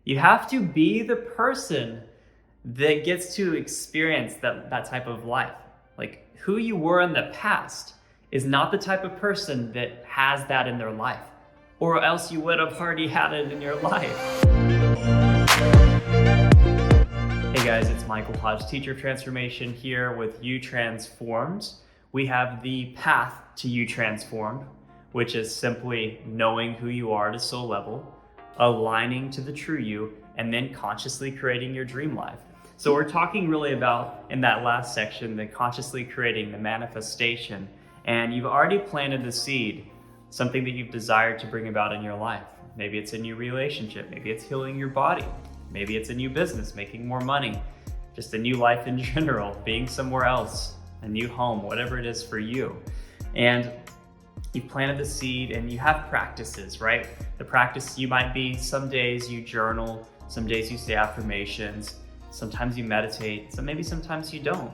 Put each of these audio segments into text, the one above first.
You have to be the person that gets to experience that type of life. Like, who you were in the past is not the type of person that has that in their life, or else you would have already had it in your life. Hey guys, it's Michael Hodge, Teacher of Transformation, here with You Transformed. We have the path to You Transformed, which is simply knowing who you are at a soul level, aligning to the true you, and then consciously creating your dream life. So we're talking really about, in that last section, the consciously creating, the manifestation. And you've already planted the seed, something that you've desired to bring about in your life. Maybe it's a new relationship, maybe it's healing your body, maybe it's a new business, making more money, just a new life in general, being somewhere else, a new home, whatever it is for you. And you've planted the seed and you have practices, right? The practice, you might be, some days you journal, some days you say affirmations, sometimes you meditate, so maybe sometimes you don't.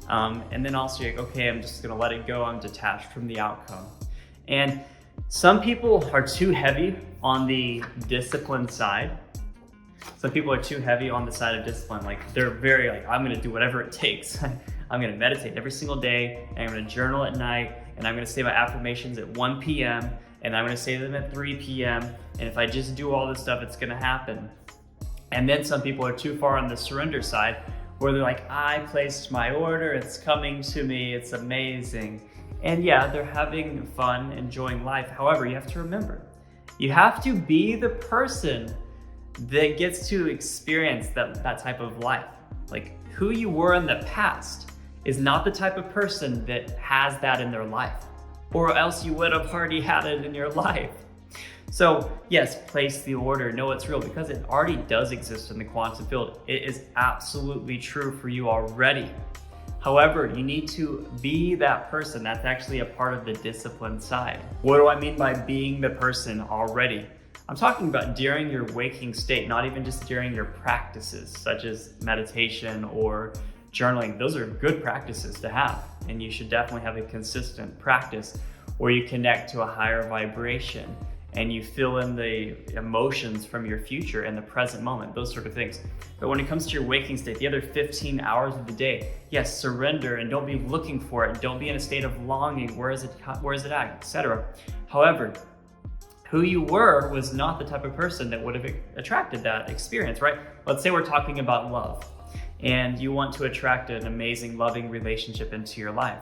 And then also you're like, okay, I'm just gonna let it go, I'm detached from the outcome. And some people are too heavy on the discipline side. Some people are too heavy on the side of discipline. Like, they're very like, I'm gonna do whatever it takes. I'm gonna meditate every single day, and I'm gonna journal at night, and I'm gonna say my affirmations at 1 p.m., and I'm gonna say them at 3 p.m., and if I just do all this stuff, it's gonna happen. And then some people are too far on the surrender side, where they're like, I placed my order, it's coming to me, it's amazing. And yeah, they're having fun, enjoying life. However, you have to remember, you have to be the person that gets to experience that type of life. Like, who you were in the past is not the type of person that has that in their life, or else you would have already had it in your life. So yes, place the order, know it's real, because it already does exist in the quantum field. It is absolutely true for you already. However, you need to be that person. That's actually a part of the discipline side. What do I mean by being the person already? I'm talking about during your waking state, not even just during your practices, such as meditation or journaling. Those are good practices to have, and you should definitely have a consistent practice where you connect to a higher vibration and you fill in the emotions from your future and the present moment, those sort of things. But when it comes to your waking state, the other 15 hours of the day, yes, surrender and don't be looking for it. Don't be in a state of longing. Where is it at, etc. However, who you were was not the type of person that would have attracted that experience, right? Let's say we're talking about love, and you want to attract an amazing, loving relationship into your life.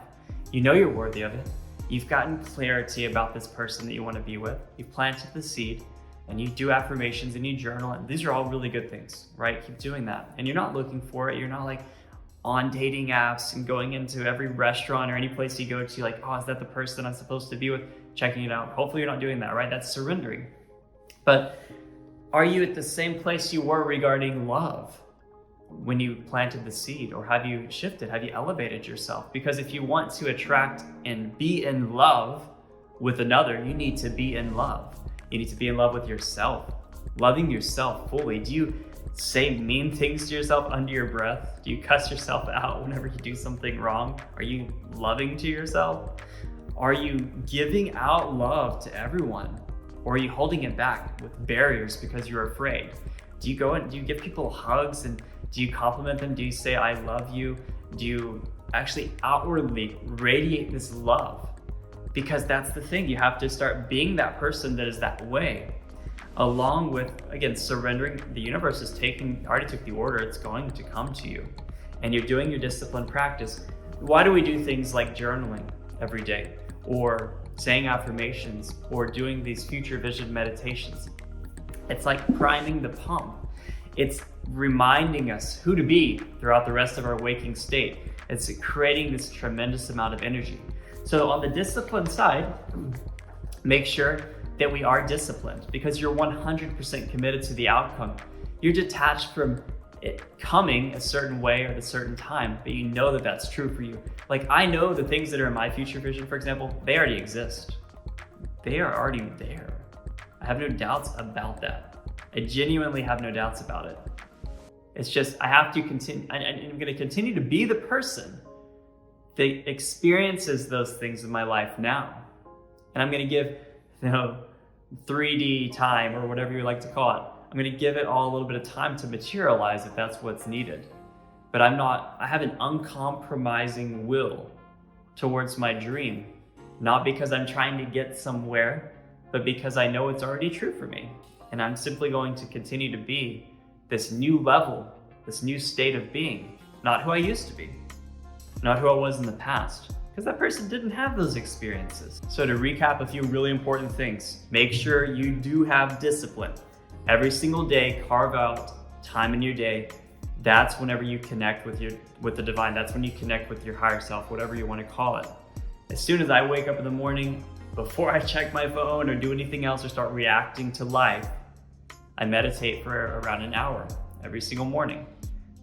You know you're worthy of it. You've gotten clarity about this person that you want to be with. You've planted the seed, and you do affirmations and you journal. And these are all really good things, right? Keep doing that. And you're not looking for it. You're not like on dating apps and going into every restaurant or any place you go to like, oh, is that the person I'm supposed to be with? Checking it out. Hopefully you're not doing that, right? That's surrendering. But are you at the same place you were regarding love when you planted the seed? Or have you shifted? Have you elevated yourself? Because if you want to attract and be in love with another, you need to be in love. You need to be in love with yourself, loving yourself fully. Do you say mean things to yourself under your breath? Do you cuss yourself out whenever you do something wrong? Are you loving to yourself? Are you giving out love to everyone? Or are you holding it back with barriers because you're afraid? Do you go and do you give people hugs, and do you compliment them? Do you say, I love you? Do you actually outwardly radiate this love? Because that's the thing, you have to start being that person that is that way. Along with, again, surrendering. The universe is already took the order, it's going to come to you. And you're doing your discipline practice. Why do we do things like journaling every day, or saying affirmations, or doing these future vision meditations? It's like priming the pump. It's reminding us who to be throughout the rest of our waking state. It's creating this tremendous amount of energy. So on the discipline side, make sure that we are disciplined, because you're 100% committed to the outcome. You're detached from it coming a certain way or at a certain time, but you know that that's true for you. Like, I know the things that are in my future vision, for example, they already exist. They are already there. I have no doubts about that. I genuinely have no doubts about it. It's just, I have to continue, I'm going to continue to be the person that experiences those things in my life now. And I'm going to give, 3D time, or whatever you like to call it. I'm going to give it all a little bit of time to materialize if that's what's needed. But I have an uncompromising will towards my dream, not because I'm trying to get somewhere, but because I know it's already true for me. And I'm simply going to continue to be this new level, this new state of being, not who I used to be, not who I was in the past, because that person didn't have those experiences. So to recap a few really important things, make sure you do have discipline. Every single day, carve out time in your day. That's whenever you connect with the divine. That's when you connect with your higher self, whatever you want to call it. As soon as I wake up in the morning, before I check my phone or do anything else or start reacting to life, I meditate for around an hour every single morning.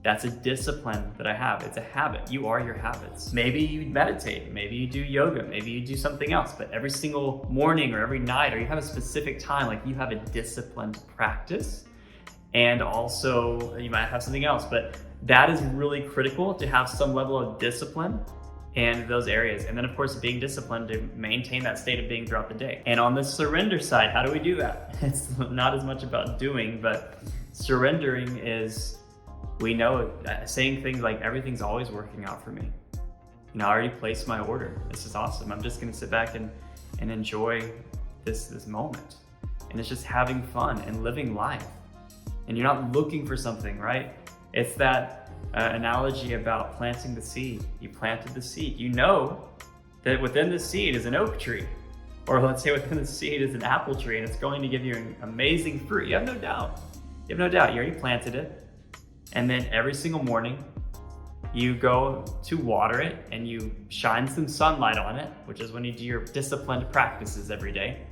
That's a discipline that I have. It's a habit. You are your habits. Maybe you meditate, maybe you do yoga, maybe you do something else, but every single morning or every night, or you have a specific time, like you have a disciplined practice. And also you might have something else, but that is really critical to have some level of discipline in those areas. And then of course, being disciplined to maintain that state of being throughout the day. And on the surrender side, how do we do that? It's not as much about doing, but surrendering is, we know, saying things like, everything's always working out for me. You know, I already placed my order. This is awesome. I'm just gonna sit back and enjoy this moment. And it's just having fun and living life. And you're not looking for something, right? It's that analogy about planting the seed. You planted the seed. You know that within the seed is an oak tree, or let's say within the seed is an apple tree, and it's going to give you an amazing fruit. You have no doubt. You have no doubt. You already planted it. And then every single morning, you go to water it and you shine some sunlight on it, which is when you do your disciplined practices every day.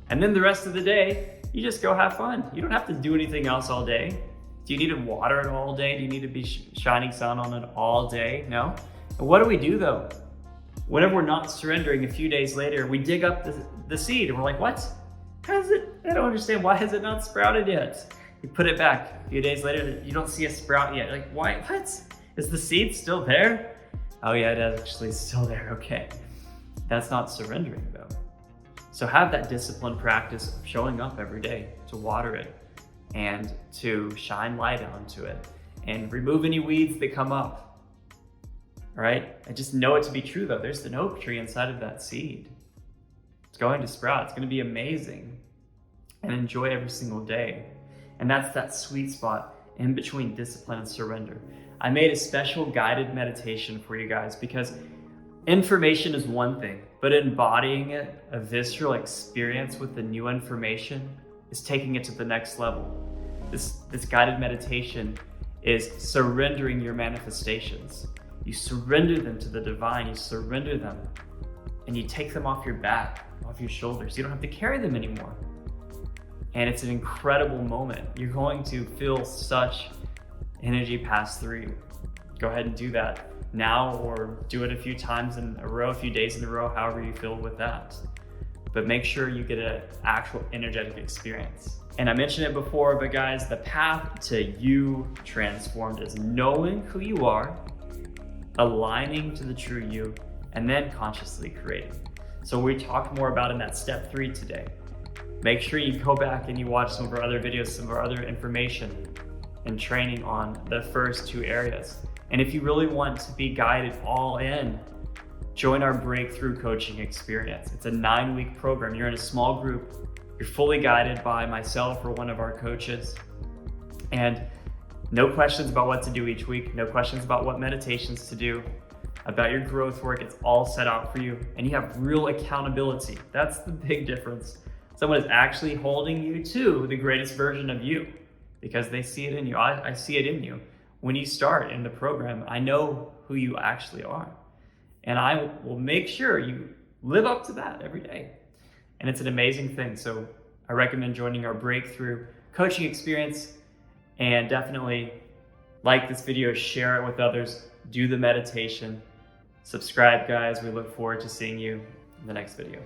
And then the rest of the day, you just go have fun. You don't have to do anything else all day. Do you need to water it all day? Do you need to be shining sun on it all day? No. And what do we do though? Whenever we're not surrendering, a few days later, we dig up the seed and we're like, what? How is it? I don't understand. Why has it not sprouted yet? You put it back. A few days later, you don't see a sprout yet. Like, why? What? Is the seed still there? Oh yeah, it is actually still there. Okay. That's not surrendering though. So have that disciplined practice of showing up every day to water it and to shine light onto it and remove any weeds that come up. All right? I just know it to be true though. There's an oak tree inside of that seed. It's going to sprout. It's going to be amazing, and enjoy every single day. And that's that sweet spot in between discipline and surrender. I made a special guided meditation for you guys because information is one thing, but embodying it, a visceral experience with the new information, is taking it to the next level. This guided meditation is surrendering your manifestations. You surrender them to the divine, you surrender them, and you take them off your back, off your shoulders. You don't have to carry them anymore. And it's an incredible moment. You're going to feel such energy pass through you. Go ahead and do that now, or do it a few times in a row, a few days in a row, however you feel with that. But make sure you get an actual energetic experience. And I mentioned it before, but guys, the path to you transformed is knowing who you are, aligning to the true you, and then consciously creating. So we talked more about in that step 3 today. Make sure you go back and you watch some of our other videos, some of our other information and training on the first 2 areas. And if you really want to be guided all in, join our breakthrough coaching experience. It's a 9-week program. You're in a small group. You're fully guided by myself or one of our coaches. And no questions about what to do each week. No questions about what meditations to do, about your growth work. It's all set out for you. And you have real accountability. That's the big difference. Someone is actually holding you to the greatest version of you because they see it in you. I see it in you. When you start in the program, I know who you actually are. And I will make sure you live up to that every day. And it's an amazing thing. So I recommend joining our breakthrough coaching experience, and definitely like this video, share it with others, do the meditation, subscribe guys. We look forward to seeing you in the next video.